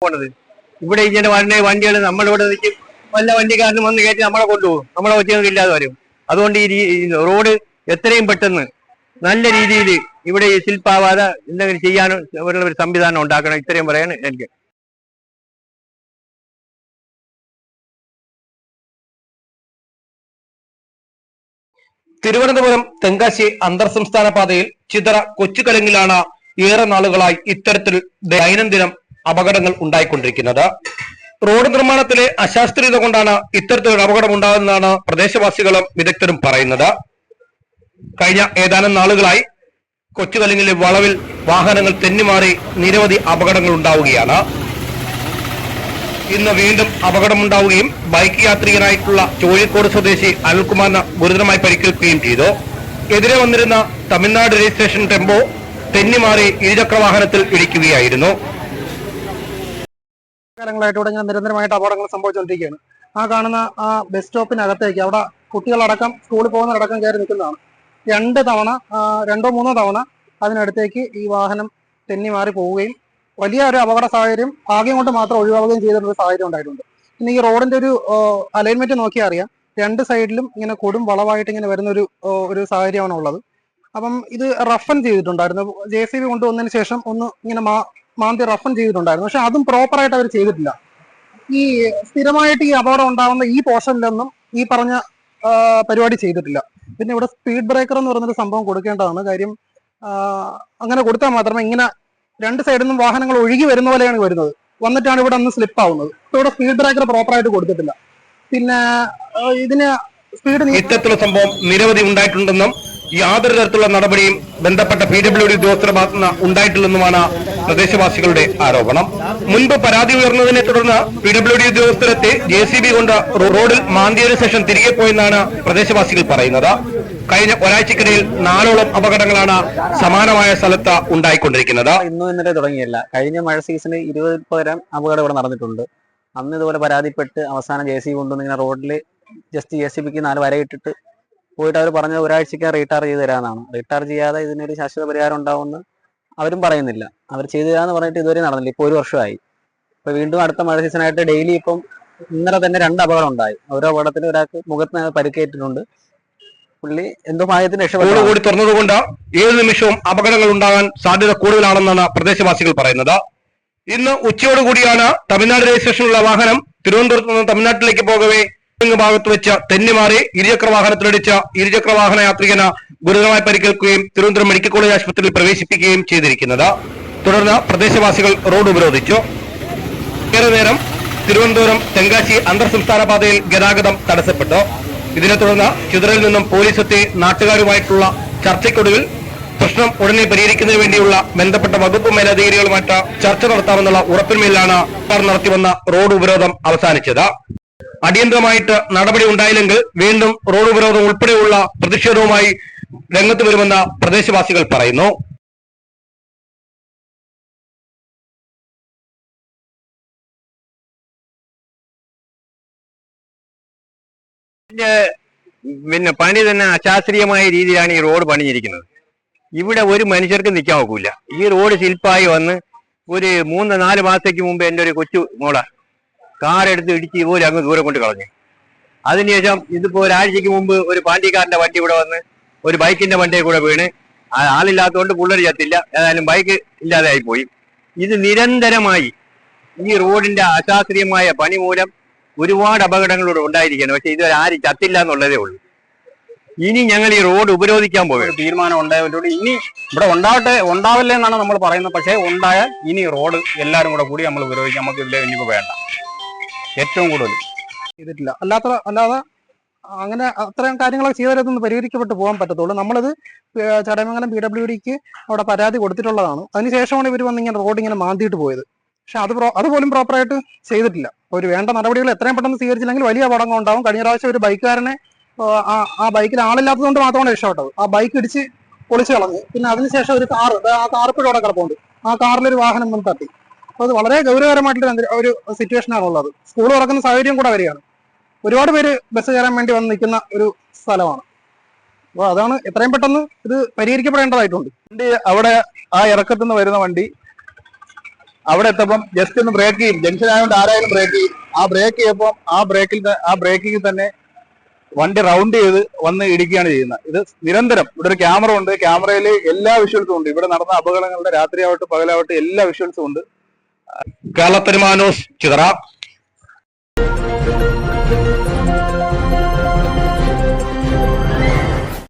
പോണത്. ഇവിടെ ഇങ്ങനെ വരുന്ന വണ്ടികൾ നമ്മളിവിടെ നിൽക്കും, വല്ല വണ്ടിക്കാരനും വന്ന് കയറ്റി നമ്മളെ കൊണ്ടുപോകും, നമ്മളെ ഒറ്റയൊന്നും ഇല്ലാതെ വരും. അതുകൊണ്ട് ഈ റോഡ് എത്രയും പെട്ടെന്ന് നല്ല രീതിയിൽ ഇവിടെ ശില്പാവാതെ എന്തെങ്കിലും ചെയ്യാനും ഒരു സംവിധാനം ഉണ്ടാക്കണം. ഇത്രയും പറയാൻ എനിക്ക്. തിരുവനന്തപുരം തെങ്കാശി അന്തർ സംസ്ഥാന പാതയിൽ ചിതറ കൊച്ചുകലങ്ങിലാണ് ഏറെ നാളുകളായി ഇത്തരത്തിൽ ദൈനംദിനം അപകടങ്ങൾ ഉണ്ടായിക്കൊണ്ടിരിക്കുന്നത്. റോഡ് നിർമ്മാണത്തിലെ അശാസ്ത്രീയത കൊണ്ടാണ് ഇത്തരത്തിലൊരു അപകടം ഉണ്ടാകുന്നതാണ് പ്രദേശവാസികളും വിദഗ്ധരും പറയുന്നത്. കഴിഞ്ഞ ഏതാനും നാളുകളായി കൊച്ചുകലങ്ങിലെ വളവിൽ വാഹനങ്ങൾ തെന്നിമാറി നിരവധി അപകടങ്ങൾ ഉണ്ടാവുകയാണ്. ഇന്ന് വീണ്ടും അപകടമുണ്ടാവുകയും ബൈക്ക് യാത്രികനായിട്ടുള്ള കോഴിക്കോട് സ്വദേശി അനിൽകുമാറിന് ഗുരുതരമായി പരിക്കേൽക്കുകയും ചെയ്തു. എതിരെ വന്നിരുന്ന തമിഴ്നാട് രജിസ്ട്രേഷൻ ടെമ്പോ തെന്നിമാറി ഇരുചക്ര വാഹനത്തിൽ ഇടിക്കുകയായിരുന്നു. കാലങ്ങളായിട്ട് ഇങ്ങനെ നിരന്തരമായിട്ട് അപകടങ്ങൾ സംഭവിച്ചുകൊണ്ടിരിക്കുകയാണ്. ആ കാണുന്ന ആ ബസ് സ്റ്റോപ്പിനകത്തേക്ക് അവിടെ കുട്ടികളടക്കം സ്കൂളിൽ പോകുന്നവരടക്കം കയറി നിൽക്കുന്നതാണ്. രണ്ടോ മൂന്നോ തവണ അതിനടുത്തേക്ക് ഈ വാഹനം തെന്നിമാറി പോവുകയും വലിയ ഒരു അപകട സാഹചര്യം ഭാഗ്യം കൊണ്ട് മാത്രം ഒഴിവാക്കുകയും ചെയ്തിട്ടൊരു സാഹചര്യം ഉണ്ടായിട്ടുണ്ട്. പിന്നെ ഈ റോഡിന്റെ ഒരു അലൈൻമെന്റ് നോക്കിയാൽ അറിയാം, രണ്ട് സൈഡിലും ഇങ്ങനെ കൊടും വളവായിട്ട് ഇങ്ങനെ വരുന്ന ഒരു സാഹചര്യമാണ് ഉള്ളത്. അപ്പം ഇത് റഫൻ ചെയ്തിട്ടുണ്ടായിരുന്നു. JCB കൊണ്ടുവന്നതിന് ശേഷം ഒന്ന് ഇങ്ങനെ മാന്തി റഫൻ ചെയ്തിട്ടുണ്ടായിരുന്നു. പക്ഷെ അതും പ്രോപ്പറായിട്ട് അവർ ചെയ്തിട്ടില്ല. ഈ സ്ഥിരമായിട്ട് ഈ അപകടം ഉണ്ടാകുന്ന ഈ പോർഷനിലൊന്നും ഈ പറഞ്ഞ പരിപാടി ചെയ്തിട്ടില്ല. പിന്നെ ഇവിടെ സ്പീഡ് ബ്രേക്കർ എന്ന് പറയുന്നൊരു സംഭവം കൊടുക്കേണ്ടതാണ്. കാര്യം അങ്ങനെ കൊടുത്താൽ മാത്രമേ ഇങ്ങനെ രണ്ട് സൈഡിൽ നിന്നും വാഹനങ്ങൾ ഒഴുകി വരുന്ന പോലെയാണ് വരുന്നത്, വന്നിട്ടാണ് ഇവിടെ ഒന്ന് സ്ലിപ്പ് ആവുന്നത്. ഇവിടെ സ്പീഡ് ബ്രേക്കർ പ്രോപ്പറായിട്ട് കൊടുത്തിട്ടില്ല. പിന്നെ ഇതിന് ഇത്തരത്തിലുള്ള സംഭവം നിരവധി ഉണ്ടായിട്ടുണ്ടെന്നും യാതൊരു തരത്തിലുള്ള നടപടിയും ബന്ധപ്പെട്ട PWD ഉദ്യോഗസ്ഥരുടെ ഭാഗത്തുനിന്ന് ഉണ്ടായിട്ടില്ലെന്നുമാണ് പ്രദേശവാസികളുടെ ആരോപണം. മുൻപ് പരാതി ഉയർന്നതിനെ തുടർന്ന് PWD ഉദ്യോഗസ്ഥരെത്തി JCB കൊണ്ട് റോഡിൽ മാന്തിയതിനു ശേഷം തിരികെ പോയെന്നാണ് പ്രദേശവാസികൾ പറയുന്നത്. കഴിഞ്ഞ ഒരാഴ്ചക്കിടയിൽ 4ഓളം അപകടങ്ങളാണ് സമാനമായ സ്ഥലത്ത് ഉണ്ടായിക്കൊണ്ടിരിക്കുന്നത്. ഇന്നും ഇന്നലെ തുടങ്ങിയല്ല, കഴിഞ്ഞ മഴ സീസണിൽ 20 പരം അപകടം ഇവിടെ നടന്നിട്ടുണ്ട്. അന്ന് ഇതുപോലെ പരാതിപ്പെട്ട് അവസാനം JCB കൊണ്ടുവന്ന് ഇങ്ങനെ റോഡിൽ ജസ്റ്റ് JCBക്ക് 4 വരയിട്ടിട്ട് പോയിട്ട് അവർ പറഞ്ഞത് ഒരാഴ്ചയ്ക്ക് റീടാർ ചെയ്ത് തരാമെന്നാണ്. റീടാർ ചെയ്യാതെ ഇതിനൊരു ശാശ്വത പരിഹാരം ഉണ്ടാവുമെന്ന് അവരും പറയുന്നില്ല. അവർ ചെയ്തു തരാമെന്ന് പറഞ്ഞിട്ട് ഇതുവരെ നടന്നില്ല. ഇപ്പോൾ 1 വർഷമായി. ഇപ്പൊ വീണ്ടും അടുത്ത മഴ സീസണായിട്ട് ഡെയിലി ഇപ്പം ഇന്നലെ തന്നെ 2 അപകടം ഉണ്ടായി. ഓരോ അപകടത്തിന് ഒരാൾക്ക് മുഖത്ത് പരിക്കേറ്റിട്ടുണ്ട്. പുള്ളി എന്തോ ഭാഗ്യത്തിന് രക്ഷപ്പെട്ടു. കൂടി തുറന്നതുകൊണ്ട് ഏത് നിമിഷവും അപകടങ്ങൾ ഉണ്ടാകാൻ സാധ്യത കൂടുതലാണെന്നാണ് പ്രദേശവാസികൾ പറയുന്നത്. ഇന്ന് ഉച്ചയോടുകൂടിയാണ് തമിഴ്നാട് രജിസ്ട്രേഷനുള്ള വാഹനം തിരുവനന്തപുരത്ത് നിന്ന് തമിഴ്നാട്ടിലേക്ക് പോകവേ ഭാഗത്ത് വെച്ച് തെന്നിമാറി ഇരുചക്ര വാഹനത്തിലിടിച്ച ഇരുചക്ര വാഹന യാത്രികന് ഗുരുതരമായി പരിക്കേൽക്കുകയും തിരുവനന്തപുരം മെഡിക്കൽ കോളേജ് ആശുപത്രിയിൽ പ്രവേശിപ്പിക്കുകയും ചെയ്തിരിക്കുന്നത്. തുടർന്ന് പ്രദേശവാസികൾ റോഡ് ഉപരോധിച്ചു. ഏറെ നേരം തിരുവനന്തപുരം തെങ്കാശി അന്തർ സംസ്ഥാന പാതയിൽ ഗതാഗതം തടസ്സപ്പെട്ടു. ഇതിനെ തുടർന്ന് ചിതറയിൽ നിന്നും പോലീസ് എത്തി നാട്ടുകാരുമായിട്ടുള്ള ചർച്ചയ്ക്കൊടുവിൽ പ്രശ്നം ഉടനെ പരിഹരിക്കുന്നതിന് വേണ്ടിയുള്ള ബന്ധപ്പെട്ട വകുപ്പ് മേലധികാരികളുമായിട്ട് ചർച്ച നടത്താമെന്നുള്ള ഉറപ്പിന്മേലാണ് നടത്തിവന്ന റോഡ് ഉപരോധം അവസാനിച്ചത്. അടിയന്തരമായിട്ട് നടപടി ഉണ്ടായില്ലെങ്കിൽ വീണ്ടും റോഡ് ഉപരോധം ഉൾപ്പെടെയുള്ള പ്രതിഷേധവുമായി രംഗത്ത് വരുമെന്ന് പ്രദേശവാസികൾ പറയുന്നു. പിന്നെ പണി തന്നെ അശാസ്ത്രീയമായ രീതിയിലാണ് ഈ റോഡ് പണിഞ്ഞിരിക്കുന്നത്. ഇവിടെ ഒരു മനുഷ്യർക്ക് നിൽക്കാൻ ഒക്കില്ല. ഈ റോഡ് ശില്പായി വന്ന് ഒരു 3-4 മാസത്തേക്ക് മുമ്പ് എൻ്റെ ഒരു കൊച്ചു മോളെ കാറെടുത്ത് ഇടിച്ച് ഇതുപോലെ അങ്ങ് ദൂരം കൊണ്ട് കളഞ്ഞു. അതിനുശേഷം ഇതിപ്പോ ഒരാഴ്ചക്ക് മുമ്പ് ഒരു പാണ്ടിക്കാരന്റെ വണ്ടി ഇവിടെ വന്ന് ഒരു ബൈക്കിന്റെ വണ്ടിയെ കൂടെ വീണ് ആളില്ലാത്തതുകൊണ്ട് പുള്ളര് ചത്തില്ല, ഏതായാലും ബൈക്ക് ഇല്ലാതെ ആയിപ്പോയി. ഇത് നിരന്തരമായി ഈ റോഡിന്റെ അശാസ്ത്രീയമായ പണി മൂലം ഒരുപാട് അപകടങ്ങളോട് ഉണ്ടായിരിക്കുകയാണ്. പക്ഷെ ഇതുവരെ ആരും ചത്തില്ല എന്നുള്ളതേ ഉള്ളൂ. ഇനി ഞങ്ങൾ ഈ റോഡ് ഉപരോധിക്കാൻ പോകും. തീരുമാനം ഉണ്ടായവരോട് ഇനി ഇവിടെ ഉണ്ടാവില്ല എന്നാണ് നമ്മൾ പറയുന്നത്. പക്ഷേ ഉണ്ടായാൽ ഇനി റോഡ് എല്ലാവരും കൂടെ കൂടി നമ്മൾ ഉപരോധിക്കാം. നമുക്ക് ഇതിലെ ഇനിയിപ്പോൾ വേണ്ട, ഏറ്റവും കൂടുതൽ ചെയ്തിട്ടില്ല. അല്ലാതെ അങ്ങനെ അത്രയും കാര്യങ്ങളൊക്കെ ചെയ്തവരൊന്നും പരിഹരിക്കപ്പെട്ട് പോകാൻ പറ്റത്തുള്ളൂ. നമ്മളിത് ചടയമംഗലം PWDക്ക് അവിടെ പരാതി കൊടുത്തിട്ടുള്ളതാണ്. അതിനുശേഷമാണ് ഇവർ വന്ന് ഇങ്ങനെ റോഡ് ഇങ്ങനെ മാന്തിയിട്ട് പോയത്. പക്ഷെ അതുപോലും പ്രോപ്പറായിട്ട് ചെയ്തിട്ടില്ല. ഒരു വേണ്ട നടപടികൾ എത്രയും പെട്ടെന്ന് സ്വീകരിച്ചില്ലെങ്കിൽ വലിയ അപകടങ്ങൾ ഉണ്ടാവും. കഴിഞ്ഞ പ്രാവശ്യം ഒരു ബൈക്കുകാരനെ ആ ബൈക്കിൽ ആളില്ലാത്തതുകൊണ്ട് മാത്രമാണ് രക്ഷപ്പെട്ടത്. ആ ബൈക്ക് ഇടിച്ച് പൊളിച്ചു കളഞ്ഞു. പിന്നെ അതിനുശേഷം ഒരു കാർ, ആ കാർപ്പിഴ അവിടെ കിടപ്പുണ്ട്, ആ കാറിലൊരു വാഹനം വന്ന് തട്ടി. അപ്പോൾ അത് വളരെ ഗൗരവകരമായിട്ടുള്ള ഒരു സിറ്റുവേഷനാണ് ഉള്ളത്. സ്കൂൾ തുറക്കുന്ന സാഹചര്യം കൂടെ വരികയാണ്. ഒരുപാട് പേര് ബസ് കയറാൻ വേണ്ടി വന്ന് നിൽക്കുന്ന ഒരു സ്ഥലമാണ്. അപ്പോൾ അതാണ് എത്രയും പെട്ടെന്ന് ഇത് പരിഹരിക്കപ്പെടേണ്ടതായിട്ടുണ്ട്. അവിടെ ആ ഇറക്കത്തുനിന്ന് വരുന്ന വണ്ടി അവിടെ എത്തുമ്പം ജസ്റ്റ് ഒന്ന് ബ്രേക്ക് ചെയ്യും. ജംഗ്ഷൻ ആയതുകൊണ്ട് ആരായാലും ബ്രേക്ക് ചെയ്യും. ആ ബ്രേക്ക് ചെയ്യുമ്പോൾ ആ ബ്രേക്കിംഗ് തന്നെ വണ്ടി റൗണ്ട് ചെയ്ത് വന്ന് ഇടിക്കുകയാണ് ചെയ്യുന്നത്. ഇത് നിരന്തരം ഇവിടെ ഒരു ക്യാമറ ഉണ്ട്. ക്യാമറയിൽ എല്ലാ വിഷ്വൽസും ഉണ്ട്. ഇവിടെ നടന്ന അപകടങ്ങളുടെ രാത്രിയാവട്ടെ പകലാവട്ടെ എല്ലാ വിഷ്വൽസും ഉണ്ട്. കേരള ന്യൂസ് ചിതറ.